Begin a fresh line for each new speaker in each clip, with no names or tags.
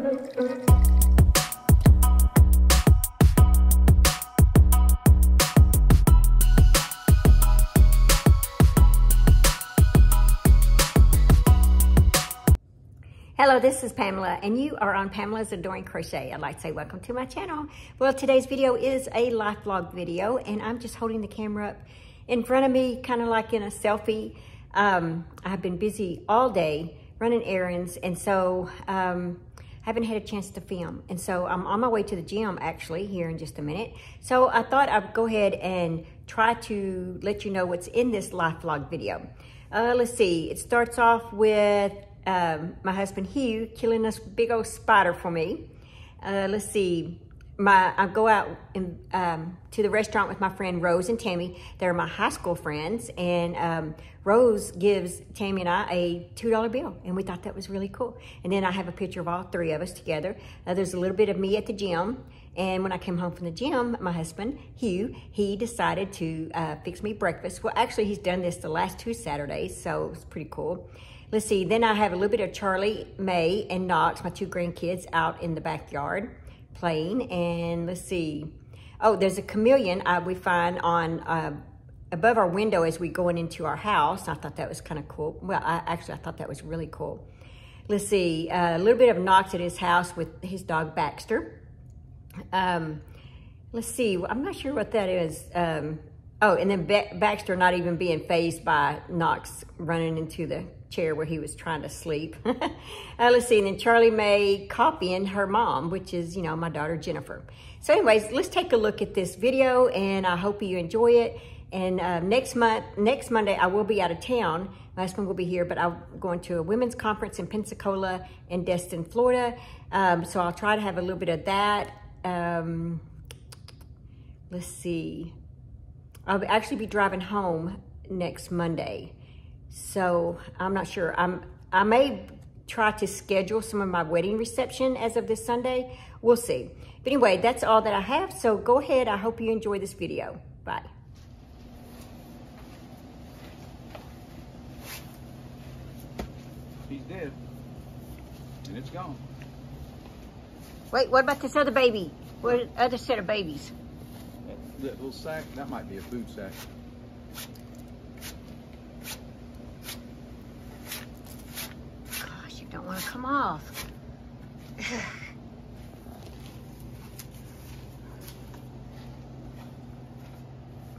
Hello, this is Pamela, and you are on Pamela's Adoring Crochet. I'd like to say welcome to my channel. Well, today's video is a life vlog video, and I'm just holding the camera up in front of me, kind of like in a selfie. I've been busy all day running errands, and so haven't had a chance to film. And so I'm on my way to the gym, actually, here in just a minute. So I thought I'd go ahead and try to let you know what's in this life vlog video. Let's see, it starts off with my husband Hugh killing this big old spider for me. Let's see, I go out to the restaurant with my friend Rose and Tammy. They're my high school friends, and Rose gives Tammy and I a $2 bill, and we thought that was really cool. And then I have a picture of all three of us together. There's a little bit of me at the gym, and when I came home from the gym, my husband Hugh, he decided to fix me breakfast. Well, actually, he's done this the last 2 Saturdays, so it's pretty cool. Let's see, then I have a little bit of Charlie, May, and Knox, my 2 grandkids, out in the backyard playing. And let's see, oh, there's a chameleon we find on above our window as we going into our house. I thought that was kind of cool. Well, I thought that was really cool. Let's see, a little bit of Knox at his house with his dog Baxter. Let's see, I'm not sure what that is. Oh, and then Baxter not even being fazed by Knox running into the chair where he was trying to sleep. Let's see, and then Charlie May copying her mom, which is, you know, my daughter Jennifer. So anyways, let's take a look at this video, and I hope you enjoy it. And next Monday, I will be out of town. My husband will be here, but I'm going to a women's conference in Pensacola and Destin, Florida. So I'll try to have a little bit of that. Let's see. I'll actually be driving home next Monday. So I'm not sure. I may try to schedule some of my wedding reception as of this Sunday. We'll see. But anyway, that's all that I have. So go ahead. I hope you enjoy this video. Bye.
He's dead. And it's gone.
Wait, what about this other baby? What other set of babies?
That little sack, that might be a food sack.
Gosh, you don't want to come off.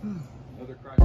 Another crack.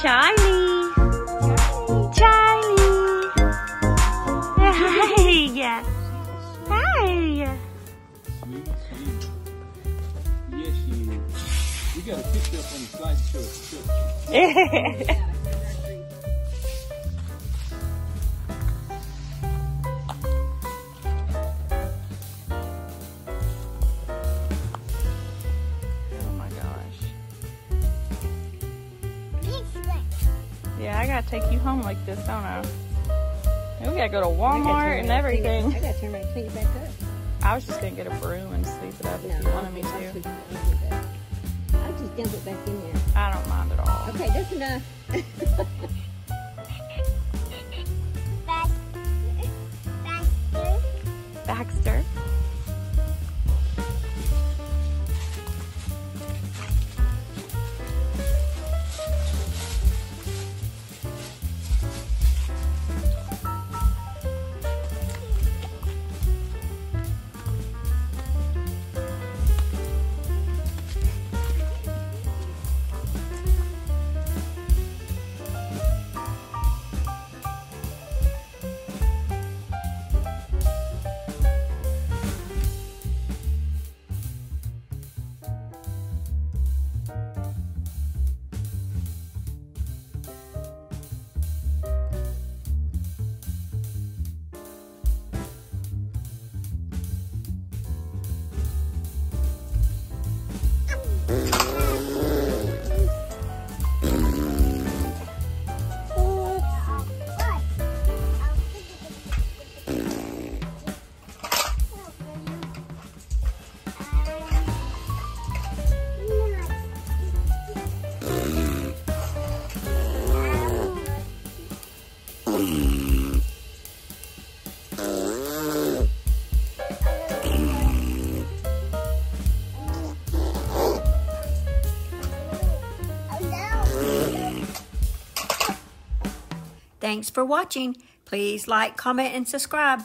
Charlie. Charlie. Hi. Hi.
Sweet, sweet. Yes, she is. You got a picture up on the slideshow.
Oh my gosh. Yeah, I gotta take you home like this, don't I? We gotta go to Walmart and everything.
I gotta turn around and clean it back up.
I was just gonna get a broom and sweep it up if you wanted me to.
I'll just dump it back in there.
I don't mind at all.
Okay, that's enough.
Baxter.
Thanks for watching. Please like, comment, and subscribe.